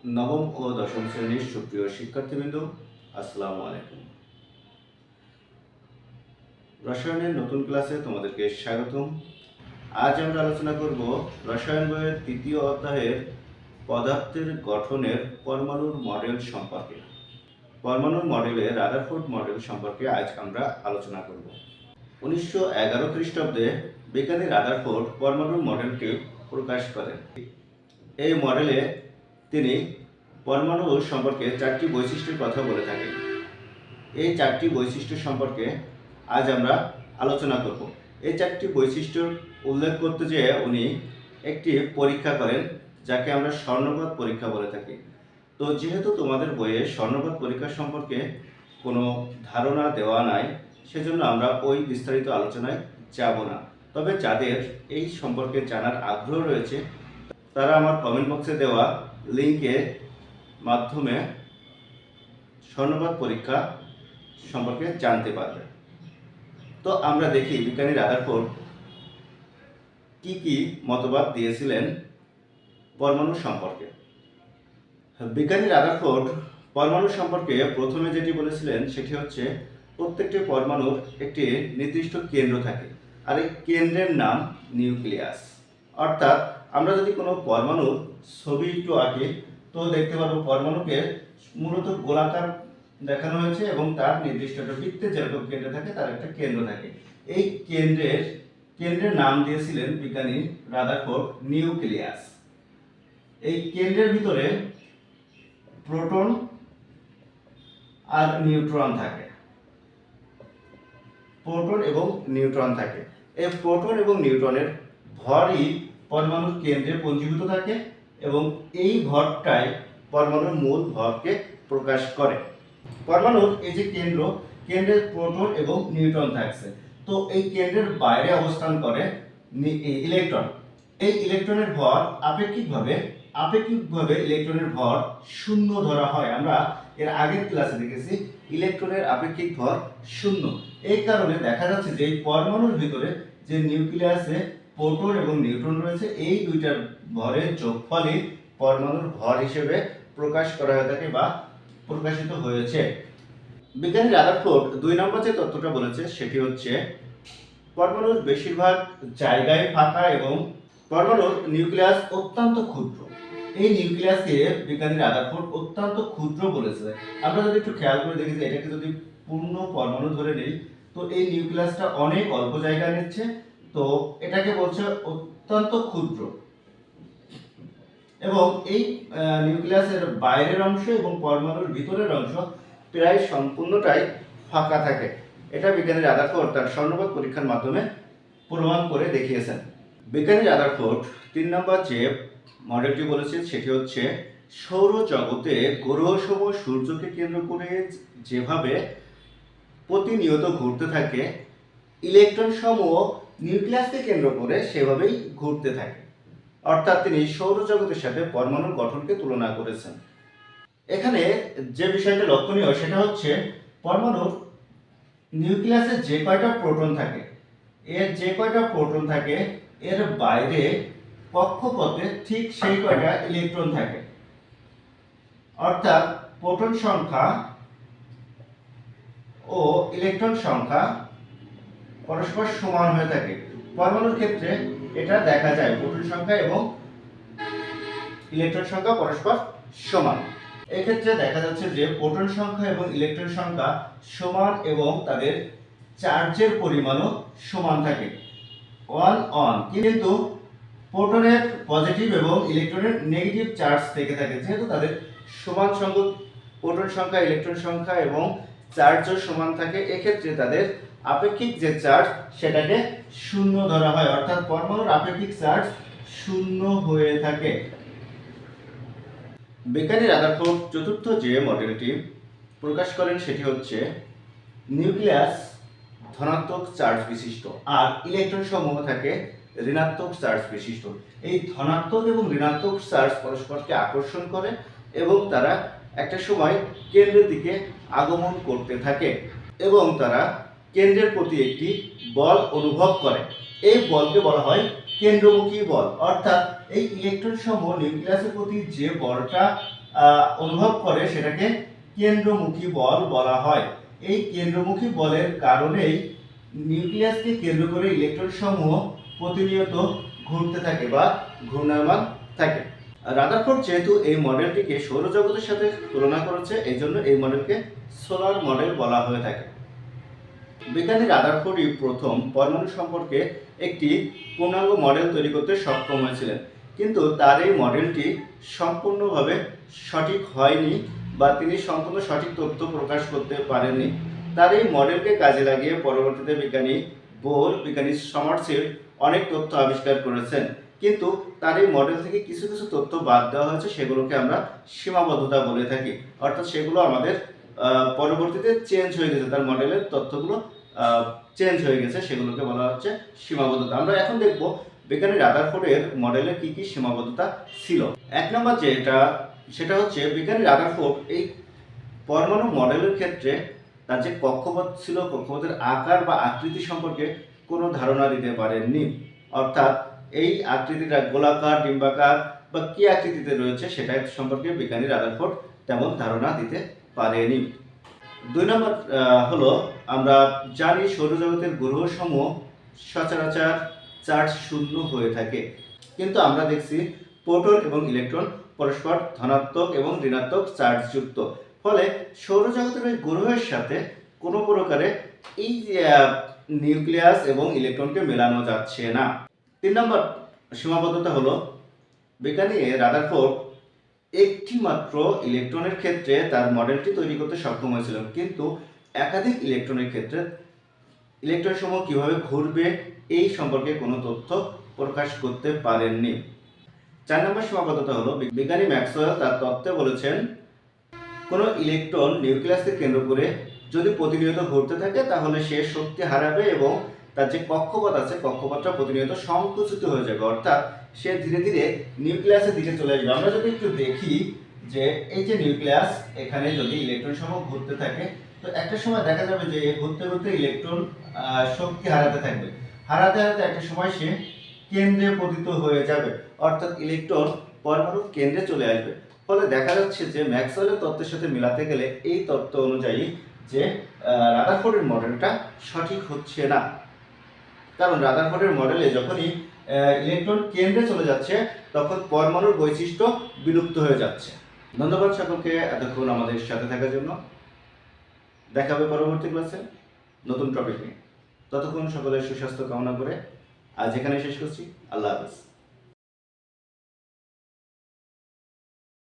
নবম ও দশম শ্রেণীর সুপ্রিয় শিক্ষার্থীবৃন্দ, আসসালামু আলাইকুম। রসায়নের নতুন ক্লাসে তোমাদেরকে স্বাগতম। আজ আমরা আলোচনা করব রসায়ন বইয়ের তৃতীয় অধ্যায়ের পদার্থের গঠনের পরমাণুর মডেল সম্পর্কে। পরমাণুর মডেলে রাদারফোর্ড মডেল সম্পর্কে আজ আমরা আলোচনা করব। 1911 খ্রিস্টাব্দে বিজ্ঞানী রাদারফোর্ড পরমাণুর মডেলটি প্রকাশ করেন। এই মডেলে তিনি পরমাণু সম্পর্কে 4টি বৈশিষ্ট্যের কথা বলে থাকেন। এই 4টি বৈশিষ্ট্য সম্পর্কে আজ আমরা আলোচনা করব। এই 4টি বৈশিষ্ট্য উল্লেখ করতে যেয়ে উনি একটি পরীক্ষা করেন, যাকে আমরা স্বর্ণপদ পরীক্ষা বলে থাকি। তো যেহেতু তোমাদের বইয়ে স্বর্ণপদ পরীক্ষা সম্পর্কে কোনো ধারণা দেওয়া নাই, সেজন্য আমরা ওই বিস্তারিত আলোচনায় যাব না। তবে যাদের এই সম্পর্কে জানার আগ্রহ রয়েছে, তারা আমার কমেন্ট বক্সে দেওয়া লিঙ্কের মাধ্যমে স্বর্ণপদ পরীক্ষা সম্পর্কে জানতে পারবে। তো আমরা দেখি বিজ্ঞানী রাদারফোর্ড কি কি মতবাদ দিয়েছিলেন পরমাণু সম্পর্কে। বিজ্ঞানী রাদারফোর্ড পরমাণু সম্পর্কে প্রথমে যেটি বলেছিলেন সেটি হচ্ছে প্রত্যেকটি পরমাণুর একটি নির্দিষ্ট কেন্দ্র থাকে, আর এই কেন্দ্রের নাম নিউক্লিয়াস। অর্থাৎ আমরা যদি কোনো পরমাণুর ছবি একটু আঁকি, তো দেখতে পারবো পরমাণুকে মূলত গোলাকার দেখানো হয়েছে এবং তার নির্দিষ্ট একটা বৃত্তের যেরকম কেন্দ্র থাকে তার একটা কেন্দ্র থাকে। এই কেন্দ্রের নাম দিয়েছিলেন বিজ্ঞানী রাদারফোর্ড নিউক্লিয়াস। এই কেন্দ্রের ভিতরে প্রোটন আর নিউট্রন থাকে। প্রোটন এবং নিউট্রন থাকে। এই প্রোটন এবং নিউট্রনের ভরই পরমাণুর কেন্দ্রে পঞ্জীভূত থাকে এবং এই ভরটাই পরমাণুর মূল ভরকে প্রকাশ করে। পরমাণুর এই যে কেন্দ্রে প্রোটন এবং নিউট্রন থাকছে, তো এই কেন্দ্রের বাইরে অবস্থান করে ইলেকট্রন। এই ইলেকট্রনের ভর আপেক্ষিকভাবে ইলেকট্রনের ভর শূন্য ধরা হয়। আমরা এর আগের ক্লাসে দেখেছি ইলেকট্রনের আপেক্ষিক ভর শূন্য। এই কারণে দেখা যাচ্ছে যে এই পরমাণুর ভিতরে যে নিউক্লিয়াসে প্রোটন এবং নিউট্রন রয়েছে, এই দুইটার ভরের যোগফলই পরমাণুর ভর হিসেবে প্রকাশ করা হয়ে থাকে বা প্রকাশিত হয়েছে। বিজ্ঞানী রাদারফোর্ড 2 নম্বর যে তথ্যটা বলেছে সেটি হচ্ছে পরমাণুর বেশিরভাগ জায়গায় ফাঁকা এবং পরমাণুর নিউক্লিয়াস অত্যন্ত ক্ষুদ্র। এই নিউক্লিয়াসকে বিজ্ঞানী রাদারফোর্ড অত্যন্ত ক্ষুদ্র বলেছে। আমরা যদি একটু খেয়াল করে দেখি যে এটাকে যদি পূর্ণ পরমাণু ধরে নেই, তো এই নিউক্লিয়াসটা অনেক অল্প জায়গা নিচ্ছে, তো এটাকে বলছে অত্যন্ত ক্ষুদ্র। এবং এই নিউক্লিয়াসের বাইরের অংশ এবং পরমাণুর ভিতরের অংশ প্রায় সম্পূর্ণটাই ফাঁকা থাকে। এটা বিজ্ঞানী রাদারফোর্ড তার স্বর্ণপদ পরীক্ষার মাধ্যমে প্রমাণ করে দেখিয়েছেন। বিজ্ঞানী রাদারফোর্ড 3 নম্বর যে মডেলটি বলেছেন সেটি হচ্ছে সৌরজগতে গ্রহসমূহ সূর্যকে কেন্দ্র করে যেভাবে প্রতিনিয়ত ঘুরতে থাকে, ইলেকট্রন সমূহ নিউক্লিয়াসকে কেন্দ্র করে সেভাবেই ঘুরতে থাকে। অর্থাৎ তিনি সৌরজগতের সাথে পরমাণুর গঠনকে তুলনা করেছেন। এখানে যে বিষয়টা লক্ষণীয় সেটা হচ্ছে পরমাণুর নিউক্লিয়াসে যে কয়টা প্রোটন থাকে, এর বাইরে কক্ষপথে ঠিক সেই কয়টা ইলেকট্রন থাকে। অর্থাৎ প্রোটন সংখ্যা ও ইলেকট্রন সংখ্যা পরস্পর সমান হয়ে থাকে। পরমাণুর ক্ষেত্রে এটা দেখা যায়, প্রোটন সংখ্যা এবং ইলেকট্রন সংখ্যা পরস্পর সমান। এক্ষেত্রে দেখা যাচ্ছে যে প্রোটন সংখ্যা এবং ইলেকট্রন সংখ্যা সমান এবং তাদের চার্জের পরিমাণও সমান থাকে, 1 কিন্তু প্রোটনের পজিটিভ এবং ইলেকট্রনের নেগেটিভ চার্জ থেকে থাকে। যেহেতু তাদের সমান সংখ্যক প্রোটন সংখ্যা, ইলেকট্রন সংখ্যা এবং চার্জও সমান থাকে, এক্ষেত্রে তাদের আপেক্ষিক যে চার্জ সেটাকে শূন্য ধরা হয়। অর্থাৎ পরমাণুর আপেক্ষিক চার্জ শূন্য হয়ে থাকে। বিজ্ঞানী রাদারফোর্ড 4র্থ যে মডেলটি প্রকাশ করেন সেটি হচ্ছে নিউক্লিয়াস ধনাত্মক চার্জ বিশিষ্ট আর ইলেকট্রন সমূহ থাকে ঋণাত্মক চার্জ বিশিষ্ট। এই ধনাত্মক এবং ঋণাত্মক চার্জ পরস্পরকে আকর্ষণ করে এবং তারা একটা সময় কেন্দ্রের দিকে আগমন করতে থাকে এবং তারা কেন্দ্রের প্রতি একটি বল অনুভব করে। এই বলকে বলা হয় কেন্দ্রমুখী বল। অর্থাৎ এই ইলেকট্রন সমূহ নিউক্লিয়াসের প্রতি যে বলটা অনুভব করে সেটাকে কেন্দ্রমুখী বল বলা হয়। এই কেন্দ্রমুখী বলের কারণেই নিউক্লিয়াসকে কেন্দ্র করে ইলেকট্রন সমূহ প্রতিনিয়ত ঘুরতে থাকে বা ঘূর্ণায়মান থাকে। রাদারফোর্ড যেহেতু এই মডেলটিকে সৌরজগতের সাথে তুলনা করেছে, এই জন্য এই মডেলকে সোলার মডেল বলা হয়ে থাকে। বিজ্ঞানী রাদারফোর্ডই প্রথম পরমাণু সম্পর্কে একটি পূর্ণাঙ্গ মডেল তৈরি করতে সক্ষম হয়েছিলেন, কিন্তু তার এই মডেলটি সম্পূর্ণভাবে সঠিক হয়নি বা তিনি সম্পূর্ণ সঠিক তথ্য প্রকাশ করতে পারেননি। তার এই মডেলকে কাজে লাগিয়ে পরবর্তীতে বিজ্ঞানী বোর, বিজ্ঞানী সমারসেট অনেক তথ্য আবিষ্কার করেছেন, কিন্তু তার এই মডেল থেকে কিছু কিছু তথ্য বাদ দেওয়া হয়েছে, সেগুলোকে আমরা সীমাবদ্ধতা বলে থাকি। অর্থাৎ সেগুলো আমাদের পরবর্তীতে চেঞ্জ হয়ে গেছে, তার মডেলের তথ্যগুলো চেঞ্জ হয়ে গেছে, সেগুলোকে বলা হচ্ছে সীমাবদ্ধতা। আমরা এখন দেখব বিজ্ঞানী রাদারফোর্ডের মডেলের কি কি সীমাবদ্ধতা ছিল। এক নম্বর সেটা হচ্ছে বিজ্ঞানী রাদারফোর্ড এই পরমাণু মডেলের ক্ষেত্রে তার যে কক্ষপথ ছিল, কক্ষপথের আকার বা আকৃতি সম্পর্কে কোনো ধারণা দিতে পারেননি। অর্থাৎ এই আকৃতিটা গোলাকার, ডিম্বাকার বা কি আকৃতিতে রয়েছে সেটা সম্পর্কে বিজ্ঞানী রাদারফোর্ড তেমন ধারণা দিতে পারেনি। দুই নম্বর হলো, আমরা জানি সৌরজগতের গ্রহসমূহ সচরাচর চার্জ শূন্য হয়ে থাকে, কিন্তু আমরা দেখছি প্রোটন এবং ইলেকট্রন পরস্পর ধনাত্মক এবং ঋণাত্মক চার্জযুক্ত। ফলে সৌরজগতের ওই গ্রহের সাথে কোনো প্রকারে এই নিউক্লিয়াস এবং ইলেকট্রনকে মেলানো যাচ্ছে না। তিন নম্বর সীমাবদ্ধতা হলো, বিজ্ঞানী রাদারফোর্ড একটি মাত্র ইলেকট্রনের ক্ষেত্রে তার মডেলটি তৈরি করতে সক্ষম হয়েছিলেন, কিন্তু একাধিক ইলেকট্রনের ক্ষেত্রে ইলেকট্রন সমূহ কিভাবে ঘুরবে এই সম্পর্কে কোনো তথ্য প্রকাশ করতে পারেননি। 4 নম্বর সীমাবদ্ধতা হলো, বিজ্ঞানী ম্যাক্সওয়েল তার তত্ত্বে বলেছেন কোনো ইলেকট্রন নিউক্লিয়াসকে কেন্দ্র করে যদি প্রতিনিয়ত ঘুরতে থাকে তাহলে সে শক্তি হারাবে এবং তার যে কক্ষপথ আছে, কক্ষপথটা প্রতিনিয়ত সংকুচিত হয়ে যাবে, অর্থাৎ সে ধীরে ধীরে নিউক্লিয়াসের দিকে চলে আসবে। আমরা যদি একটু দেখি যে এই যে নিউক্লিয়াস, এখানে যদি ইলেকট্রন সমূহ ঘুরতে থাকে, তো একটা সময় দেখা যাবে যে ঘুরতে ঘুরতে ইলেকট্রন শক্তি হারাতে থাকবে, হারাতে হারাতে একটা সময় সে কেন্দ্রে পতিত হয়ে যাবে, অর্থাৎ ইলেকট্রন পরমাণুর কেন্দ্রে চলে আসবে। ফলে দেখা যাচ্ছে যে ম্যাক্সওয়েলের তত্ত্বের সাথে মিলাতে গেলে এই তত্ত্ব অনুযায়ী যে রাদারফোর্ডের মডেলটা সঠিক হচ্ছে না, কারণ রাদারফোর্ডের মডেলে যখনই ইলেকট্রন কেন্দ্রে চলে যাচ্ছে তখন পরমাণুর বৈশিষ্ট্য বিলুপ্ত হয়ে যাচ্ছে। ধন্যবাদ সকলকে এতক্ষণ আমাদের সাথে থাকার জন্য। দেখা হবে পরবর্তী ক্লাসে নতুন টপিক নিয়ে। ততক্ষণ সকলের সুস্বাস্থ্য কামনা করে আজ এখানে শেষ করছি। আল্লাহ হাফেজ।